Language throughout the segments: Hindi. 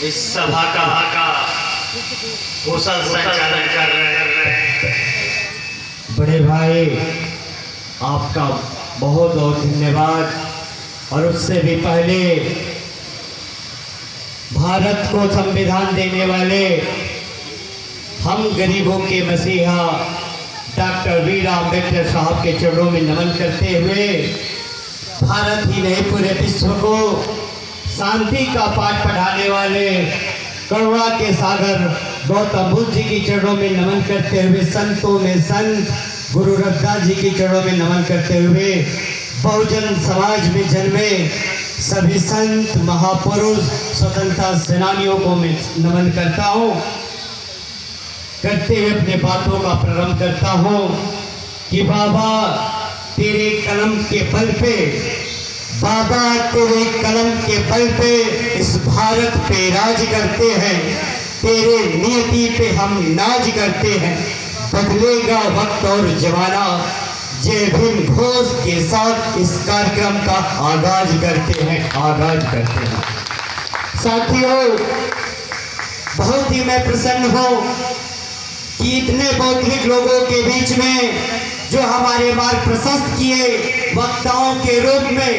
इस सभा का कुशल संचालन कर रहे हैं। बड़े भाई, आपका बहुत बहुत धन्यवाद। और उससे भी पहले भारत को संविधान देने वाले हम गरीबों के मसीहा डॉक्टर बीआर अम्बेडकर साहब के चरणों में नमन करते हुए भारत ही नहीं पूरे विश्व को शांति का पाठ पढ़ाने वाले करुणा के सागर गौतम बुद्ध जी की चरणों में नमन करते हुए, संतों में संत गुरु रविदास जी की चरणों में नमन करते हुए, बहुजन समाज में जन्मे सभी संत महापुरुष स्वतंत्रता सेनानियों को मैं नमन करता हूँ। करते हुए अपने बातों का प्रारंभ करता हूँ कि बाबा तेरे कलम के बल पे, बाबा तेरे कलम के बल पे इस भारत पे राज करते हैं, तेरे नियति पे हम नाज करते हैं। बदलेगा वक्त और जमाना, जय भीम घोष के साथ इस कार्यक्रम का आगाज करते हैं। साथियों, बहुत ही मैं प्रसन्न हूँ कि इतने बौद्धिक लोगों के बीच में जो हमारे मार्ग प्रशस्त किए वक्ताओं के रूप में,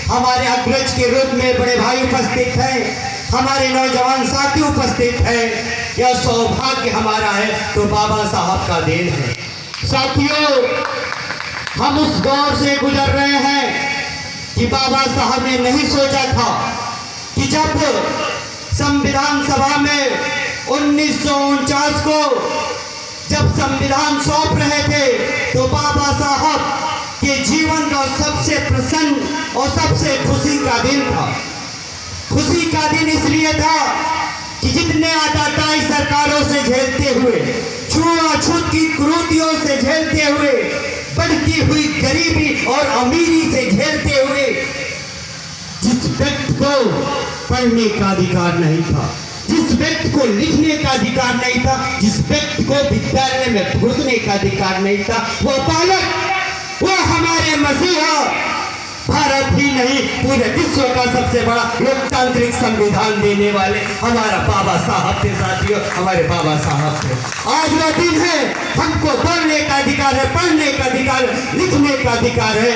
हमारे अग्रज के रूप में बड़े भाई उपस्थित हैं, हमारे नौजवान साथी उपस्थित हैं। यह सौभाग्य हमारा है तो बाबा साहब का देन है। साथियों, हम उस दौर से गुजर रहे हैं कि बाबा साहब ने नहीं सोचा था कि जब संविधान सभा में 1949 को जब संविधान सौंप रहे थे तो बाबा साहब के जीवन का सबसे प्रसन्न और सबसे खुशी का दिन था। खुशी का दिन इसलिए था कि जितने आताताई सरकारों से झेलते हुए, छुआछूत की कुरीतियों से झेलते हुए, बढ़ती हुई गरीबी और अमीरी से झेलते हुए, जिस व्यक्ति को पढ़ने का अधिकार नहीं था, जिस व्यक्ति को लिखने का अधिकार नहीं था, जिस व्यक्ति को विद्यालय में घुसने का अधिकार नहीं था, वो बालक, वो हमारे मसीहा भारत ही नहीं पूरे विश्व का सबसे बड़ा लोकतांत्रिक संविधान देने वाले हमारा बाबा साहब थे। साथियों, हमारे बाबा साहब थे। आज वह दिन है, हमको बोलने का अधिकार है, पढ़ने का अधिकार है, लिखने का अधिकार है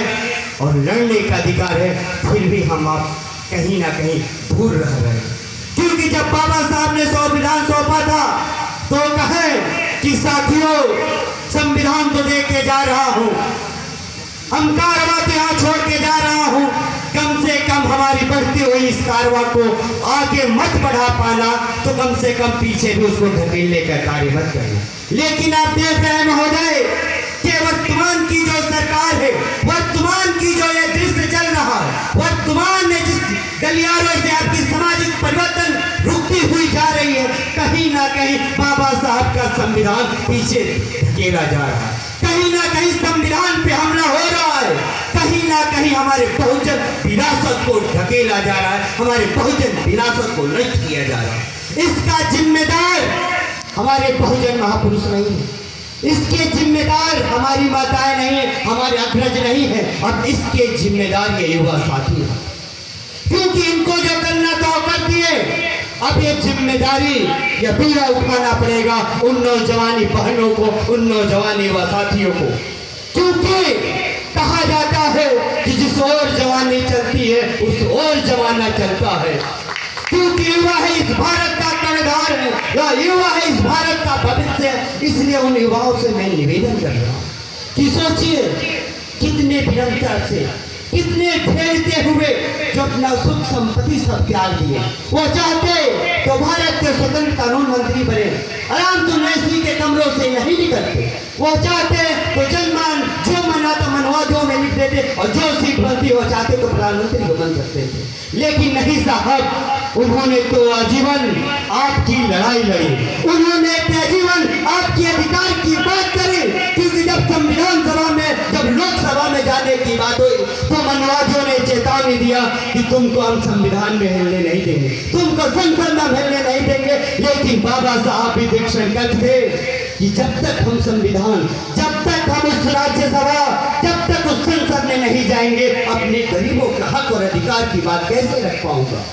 और लड़ने का अधिकार है। फिर भी हम आप कहीं ना कहीं दूर रह रहे हैं, क्योंकि जब बाबा साहब ने संविधान सौंपा था तो कहे कि साथियों, संविधान तो दे के जा रहा हूं, हम कारवां तो यहाँ छोड़ के जा रहा हूँ, कम से कम हमारी बढ़ती हुई इस कारवां को आगे मत बढ़ा पाना, तो कम से कम पीछे भी उसको ढकेलने का कार्य मत करना। लेकिन आप देख रहे हैं महोदय कि वर्तमान की जो सरकार है, वर्तमान की जो ये दृश्य चल रहा है, वर्तमान में जिस गलियारों से आपकी सामाजिक परिवर्तन रुकती हुई जा रही है, कहीं ना कहीं बाबा साहब का संविधान पीछे ढकेला जा रहा है, कहीं ना कहीं संविधान पे हमला हो रहा है, कहीं ना कहीं हमारे बहुजन विरासत को ढकेला जा रहा है, हमारे बहुजन विरासत को नष्ट किया जा रहा है। इसका जिम्मेदार हमारे बहुजन महापुरुष नहीं है, इसके जिम्मेदार हमारी माताएं नहीं है, हमारे अग्रज नहीं है, अब इसके जिम्मेदार ये युवा साथी है, क्योंकि इनको जो करना तो कर दिए। अब ये जिम्मेदारी ये बीड़ा उठाना पड़ेगा उन नौजवानी बहनों को, उन नौजवानी युवा साथियों को, क्योंकि कहा जाता है कि जिस ओर जवानी चलती है उस ओर जमाना चलता है, क्योंकि युवा है इस भारत का कर्णधार है, या युवा है इस भारत का भविष्य है। इसलिए उन युवाओं से मैं निवेदन कर रहा हूँ कि सोचिए कितने निरंतर से, कितने फेरते हुए जो अपना सुख संपत्ति सब त्याग दिए। वो चाहते तो भारत के स्वतंत्र कानून मंत्री बने, आराम तो नैसी के कमरों से नहीं निकलते। वो चाहते तो जनमान जो मना तो मनवादियों में लिख देते, और जो सीट बनती हो चाहते तो प्रधानमंत्री को बन सकते थे। लेकिन नहीं साहब, उन्होंने तो आजीवन आपकी लड़ाई लड़ी, उन्होंने आजीवन आपके अधिकार की बात करी, क्योंकि जब संविधान सभा में, जब लोकसभा में जाने की बात हुई तो मनवादियों ने चेतावनी दिया कि तुमको हम संविधान में हिलने नहीं देंगे, तुमको संसद में हिलने नहीं देंगे। लेकिन बाबा साहब भी दीक्षांत थे कि जब तक हम संविधान, जब तक हम उस राज्यसभा, जब तक उस संसद में नहीं जाएंगे, अपने गरीबों के हक और अधिकार की बात कैसे रख पाऊंगा।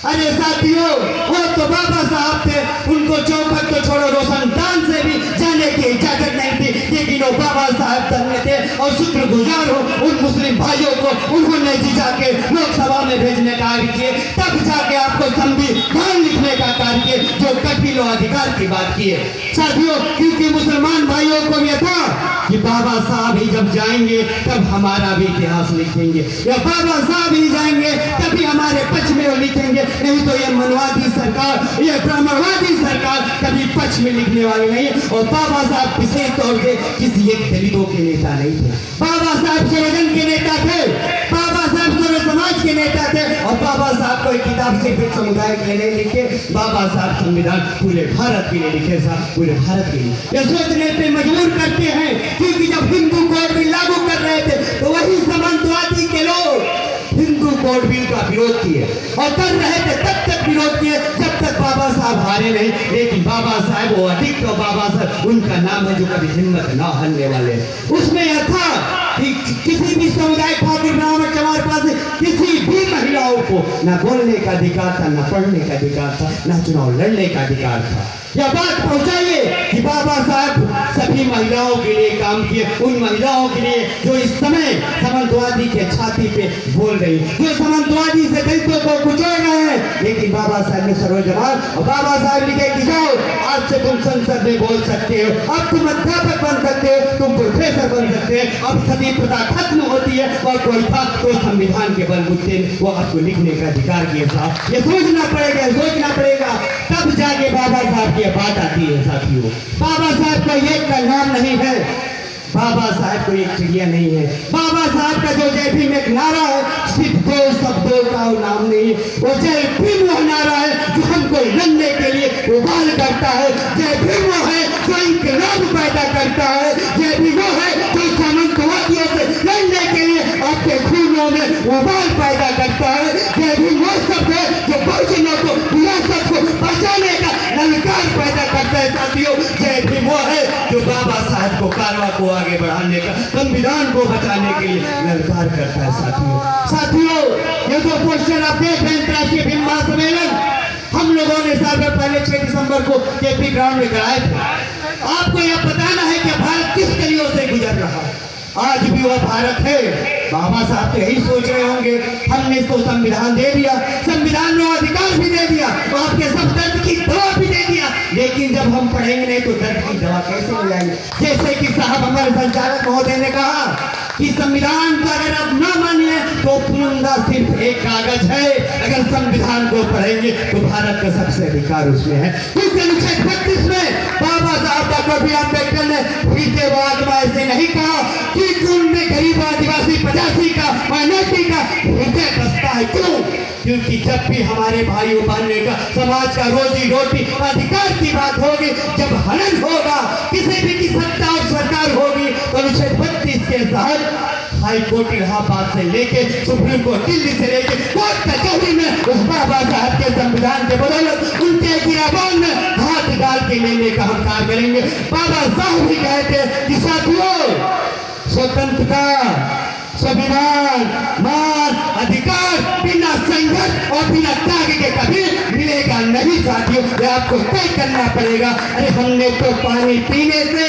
अरे साथियों, वो तो बाबा साहब थे उनको चौखट तो छोड़ो रोशनदान से भी जाने की इजाजत नहीं थी, लेकिन वो बाबा साहब धन्य थे और शुक्रगुजार हो उन मुस्लिम भाइयों को उन्होंने जिजा के लोकसभा में भेजने का कार्य किए, तब जाके आपको संविधान लिखने का कार्य किए जो कपिलो अधिकार की बात की है साथियों। क्योंकि मुसलमान भाइयों को यह था कि बाबा साहब ही जब जाएंगे तब हमारा भी इतिहास लिखेंगे, या बाबा साहब ही जाएंगे तभी हमारे पक्ष में वो लिखेंगे, नहीं तो ये मनवादी सरकार, ये ब्राह्मणवादी सरकार कभी पक्ष में लिखने वाली नहीं है। और बाबा साहब विशेष तौर से किसी एक दलितों के नेता नहीं थे, बाबा साहब सर्वजन के नेता थे, बाबा साहब सर्व समाज के नेता थे। और बाबा साहब कोई किताब सिर्फ एक समुदाय के लिए नहीं लिखे, बाबा साहब संविधान पूरे भारत के लिए लिखे, साहब पूरे भारत के लिए। ये सोचने पे मजबूर करते हैं क्योंकि जब हिंदू कोड बिल लागू कर रहे थे तो वही सामंतवादी के लोग हिंदू कोड बिल का विरोध किए और कर रहे थे, तब तक विरोध किए जब तक बाबा साहब हारे नहीं। लेकिन बाबा साहब वो अधिक तो बाबा साहब उनका नाम है जो कभी हिम्मत ना हारने वाले। उसमें यह था कि किसी भी समुदाय खातिर ब्राह्मण चमार पास किसी भी महिलाओं को ना बोलने का अधिकार था, ना पढ़ने का अधिकार था, ना चुनाव लड़ने का अधिकार था। यह बात पहुंचाइए कि बाबा साहब सभी महिलाओं के लिए काम किए, उन महिलाओं के लिए जो इस समय सामंतवादी के छाती पे बोल रही, जो सामंतवादी से दलितों को कुचल रहे हैं। लेकिन बाबा साहब ने सर्वजमान और बाबा साहब लिखे कि जाओ आज से तुम संसद में बोल सकते हो, अब तुम अध्यापक बन सकते हो, तुम प्रोफेसर बन सकते हो, अब सभी प्रथा खत्म होती है। और कोई था तो संविधान के बलबूते वो आपको लिखने का अधिकार किया साहब। ये सोचना पड़ेगा, सोचना पड़ेगा, तब जाके बाबा साहब की बात आती है साथियों। बाबा साहब का एक का नाम नहीं है, बाबा साहब को एक चिड़िया नहीं है। बाबा साहब का जो जय भीम एक नारा है सिर्फ दो शब्दों का नाम नहीं है, वो जय भीम वो नारा है जो हमको लड़ने के लिए उबाल करता है। जय भीम वो है जो इंकलाब पैदा करता है, जय भीम वो है जो सामंतवादियों से लड़ने के लिए आपके खूनों में उबाल पैदा करता है। जय भीम वो शब्द है जो बहुजनों को विरासत को बचाने का ललकार पैदा करता है साथियों। जय भीम वो है जो बाबा साहब को कारवा को आगे बढ़ाने का, संविधान को बचाने के लिए ललकार करता है साथियों। ये जो पोस्टर आप देख रहे हैं अंतर्राष्ट्रीय भीम महासम्मेलन हम लोगों ने साल भर पहले 6 दिसंबर को केपी ग्राउंड में कराए थे। आपको यह बताना है कि भारत किस कलियों से गुजर रहा है, आज भी वह भारत है। बाबा साहब तो यही सोच रहे होंगे हमने इसको संविधान दे दिया, संविधान में अधिकार भी दे दिया, तो आपके सब दर्द की दवा भी दे दिया, लेकिन जब हम पढ़ेंगे नहीं तो दर्द की दवा कैसे हो जाएगी। जैसे कि साहब हमारे संचालक महोदय ने कहा कि संविधान का अगर आप ना मानिए तो पुलिंदा सिर्फ एक कागज है, अगर संविधान को पढ़ेंगे तो भारत का सबसे अधिकार उसमें है। क्योंकि अनुच्छेद 32 में बाबा साहब डॉक्टर बी आर अम्बेडकर ने फिर बात में ऐसे नहीं कहा कि उनमें गरीब आदिवासी 85 का माइनॉरिटी का हृदय बसता है। क्यों? क्योंकि जब भी हमारे भाइयों बहनों का समाज का रोजी रोटी अधिकार की बात होगी, जब हनन होगा, किसी भी की सत्ता और सरकार होगी, तो अनुच्छेद 32 के तहत हाई कोर्ट इलाहाबाद से लेके सुप्रीम कोर्ट दिल्ली से लेके कोर्ट कचहरी में उस बाबा साहब के संविधान के बदौलत उनके गिराबान में हाथ डाल के लेने का हम कार्य करेंगे। बाबा साहब भी कहते कि साथियों स्वतंत्रता, संविधान, मान, अधिकार बिना संघर्ष और बिना त्याग के कभी मिलेगा नहीं साथियों, ये आपको तय करना पड़ेगा। अरे हमने तो पानी पीने से,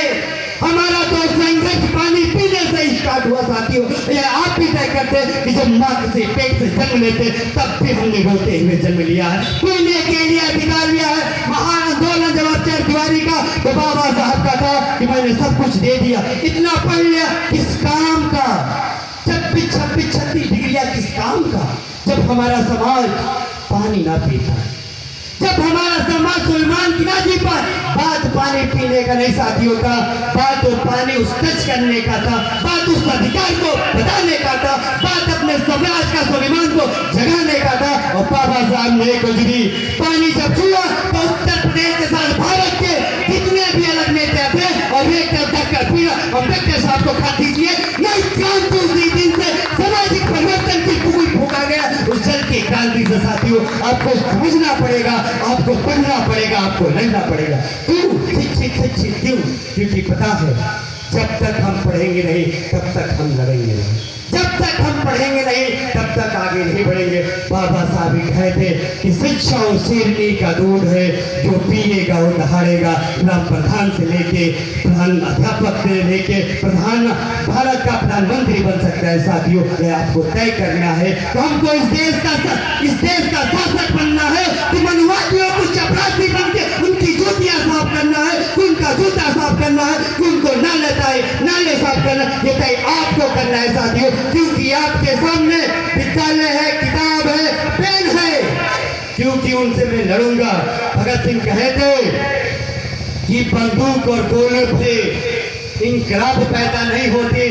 हमारा तो संघर्ष पानी पीने से स्टार्ट हुआ साथियों। ये आप भी तय करते कि जब माँ किसी पेट से जन्म लेते तब भी हमने रोते हुए जन्म लिया है, पीने के लिए अधिकार लिया है। महान आंदोलन जब अक्षर तिवारी का तो बाबा साहब का था कि मैंने सब कुछ दे दिया, इतना पढ़ लिया, किस काम का, 26-36 डिग्रियां किस काम का, जब हमारा समाज पानी ना पीता, जब हमारा समाज सुलेमान की ना जी पाए। बात पानी पीने का नहीं साथियों था, बात तो पानी उस टच करने का था, बात उस अधिकार को बताने का था, बात अपने समाज का सुलेमान को जगाने का था। और बाबा साहब ने गुजरी पानी जब छुआ तो उत्तर प्रदेश के साथ भारत के कितने भी अलग नेता थे और एक डॉक्टर बी आर अम्बेडकर साहब को खा दीजिए, नई क्रांति उसी दिन से सामाजिक परिवर्तन की फूल फूका गया उस जल की क्रांति से साथियों। आपको समझना पड़ेगा, आपको पढ़ना पड़ेगा, आपको लड़ना पड़ेगा। क्यों शिक्षित क्यों? क्योंकि पता है जब तक हम पढ़ेंगे नहीं तब तक हम लड़ेंगे नहीं। जब तक हम पढ़ेंगे नहीं तब तक आगे नहीं बढ़ेंगे। बाबा साहब भी कहते कि शिक्षा और शेरनी का दूध है, जो पिएगा वो दहाड़ेगा। ग्राम प्रधान से लेके प्रधान अध्यापक से लेके प्रधान भारत का प्रधानमंत्री बन सकता है। साथियों, यह आपको तय करना है। तो हमको इस देश का शासक बनना है। तो मनुवादियों को चपरासी बन के उनकी जूतियां साफ करना है, उनका जूता साफ करना है, उनको नाले साफ करना, ये तय आपको करना है साथियों। क्योंकि आपके सामने विद्यालय है, किताब है, पेन है, क्योंकि उनसे मैं लड़ूंगा। भगत सिंह कहते कि बंदूक और गोलों से इनकलाब पैदा नहीं होती,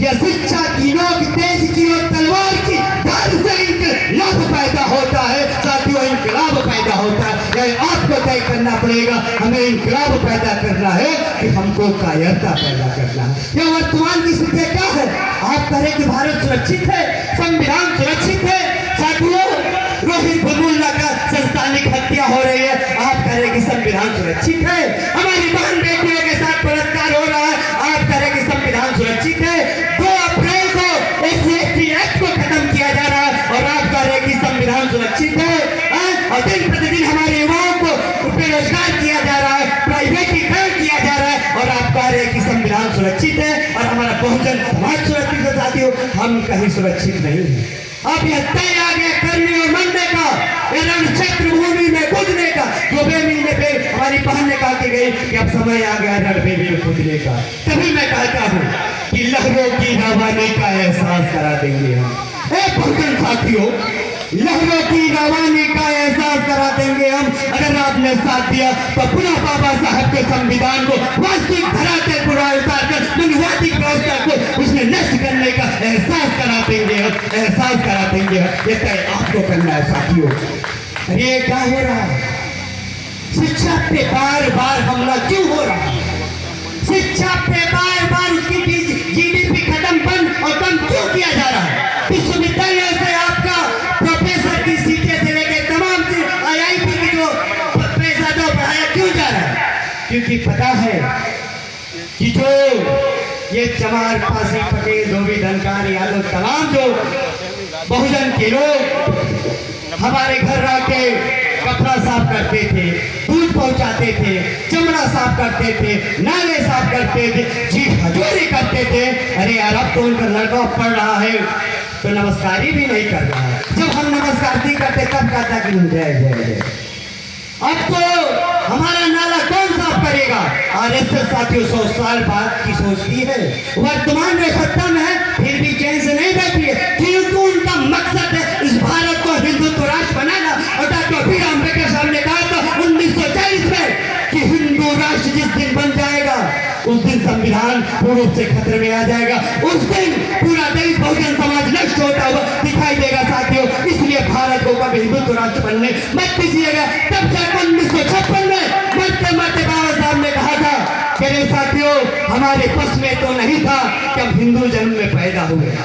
यह शिक्षा की नोक तेज की और तलवार की धार से इनकलाब पैदा होता है। साथियों, इनकलाब पैदा होता है, यह आपको तय करना पड़ेगा। हमें इनकलाब पैदा करना है कि हमको कायरता पैदा करना है। यह वर्तमान की स्थिति क्या है? आप कहें कि भारत सुरक्षित है, संविधान सुरक्षित है। साथियों, रोहित वेमुला का संस्थानिक हत्या हो रही है, आप कह रहे कि संविधान सुरक्षित है। हमारी बहन बेटियों के साथ बलात्कार हो रहा है, आप कह रहे कि संविधान सुरक्षित है। 2 अप्रैल को SC/ST एक्ट को खत्म किया जा रहा है और आप कह रहे कि संविधान सुरक्षित है। और दिन प्रतिदिन हमारे युवाओं को बेरोजगार किया जा रहा है, प्राइवेटीकरण किया जा रहा है और आप कह रहे कि संविधान सुरक्षित है और हमारा बहुजन समाज सुरक्षित है। साथियों, हम कहीं सुरक्षित नहीं है। अब यह तय आ गया करने और मरने का, रणक्षेत्र भूमि में कूदने का। जो बेमी ने हमारी बहन ने कहा गई कि अब समय आ गया रणभूमि में कूदने का। तभी मैं कहता हूँ कि लहरों की रवानी का एहसास करा देंगे हम। बहुजन साथियों, लहरों की रवानी का एहसास करा देंगे हम। अगर आपने साथ दिया तो पुनः बाबा साहब के संविधान को वास्तविक धरातल पर उतार कर मनुवादी व्यवस्था को उसने नष्ट करने का एहसास करा देंगे हम, एहसास करा देंगे हम। ये तय आपको करना है साथियों। अरे ये क्या हो रहा है? शिक्षा पे बार बार हमला क्यों हो रहा है? शिक्षा पे बार बार उसकी GDP खत्म बंद और कम क्यों किया जा रहा है? विश्वविद्यालय से आपका प्रोफेसर की सीटें से लेकर तमाम IIT की जो पैसा जो बढ़ाया क्यों जा रहा है? क्योंकि पता है कि जो ये चमार, फांसी, पटेल, धोबी, धनकार, यादव, तमाम जो बहुजन के लोग हमारे घर आके कपड़ा साफ करते थे, दूध पहुंचाते थे, चमड़ा साफ करते थे, नाले साफ करते थे, जी हजूरी करते थे। अरे यार, अब तो उनका लड़का पढ़ रहा है तो नमस्कार भी नहीं कर रहा है। जब हम नमस्कार नहीं करते तब कहता कि जय जय जय। अब तो हमारा नाला कौन साफ करेगा? RSS साथियों 100 साल बाद की सोचती है, वर्तमान में सत्ता में है, फिर भी चैन से नहीं बैठी है, क्योंकि उनका मकसद है इस भारत को हिंदुत्व राष्ट्र बनाना। और डॉक्टर बी आर अम्बेडकर साहब ने कहा था 1940 में कि हिंदू राष्ट्र जिस दिन बन जाएगा उस दिन संविधान पूर्ण रूप से खतरे में आ जाएगा, उस दिन पूरा दलित बहुजन समाज नष्ट होता हुआ दिखाई देगा। साथियों, इसलिए भारत को कभी हिंदुत्व राष्ट्र बनने मत दीजिएगा। तब जाकर 1956 में मरते मरते बाबा साहब ने कहा था कि साथियों, हमारे बस में तो नहीं था कि हम हिंदू जन्म में पैदा हुए,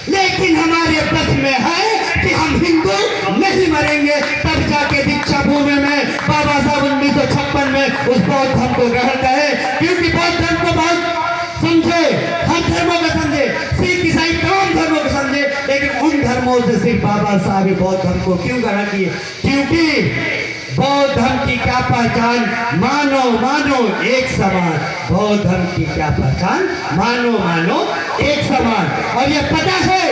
लेकिन हमारे बस में है कि हम हिंदू नहीं मरेंगे। तब जाके दीक्षा भूमि में बाबा साहब 1956 में उस बौद्ध धर्म को ग्रहण करे, क्योंकि बौद्ध धर्म को बहुत समझे, हर धर्मों को समझे, सिख ईसाई तमाम धर्मों को समझे, लेकिन उन धर्मों से सिर्फ बाबा साहब बौद्ध धर्म को क्यों ग्रहण किए? क्योंकि बौद्ध धर्म की क्या पहचान? मानो मानो एक समान। बौद्ध धर्म की क्या पहचान? मानो मानो एक समान। और ये पता है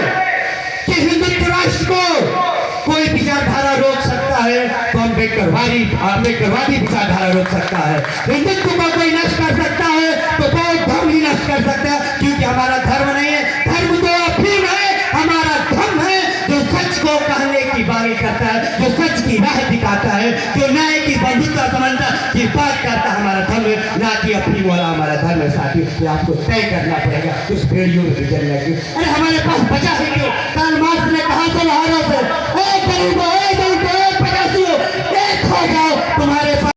कि हिंदुत्व राष्ट्र को कोई विचारधारा रोक सकता है तो अम्बेडकरवादी विचारधारा रोक सकता है। हिंदुत्व को कोई नष्ट कर सकता है तो बौद्ध धर्म ही नष्ट कर सकता है, क्योंकि हमारा धर्म नहीं है, धर्म तो अफीम है, हमारा धर्म है जो सच को कहने की बारी करता है, जो सच की राह दिखाता है, जो न्याय की बंधुता समानता की बात करता है, हमारा धर्म है, ना कि अफीम वाला हमारा धर्म है। साथियों, ये आपको तय करना पड़ेगा उस भेड़ियों में गुजरने की। अरे हमारे पास बचा है क्यों? कार्ल मार्क्स ने कहा था भारत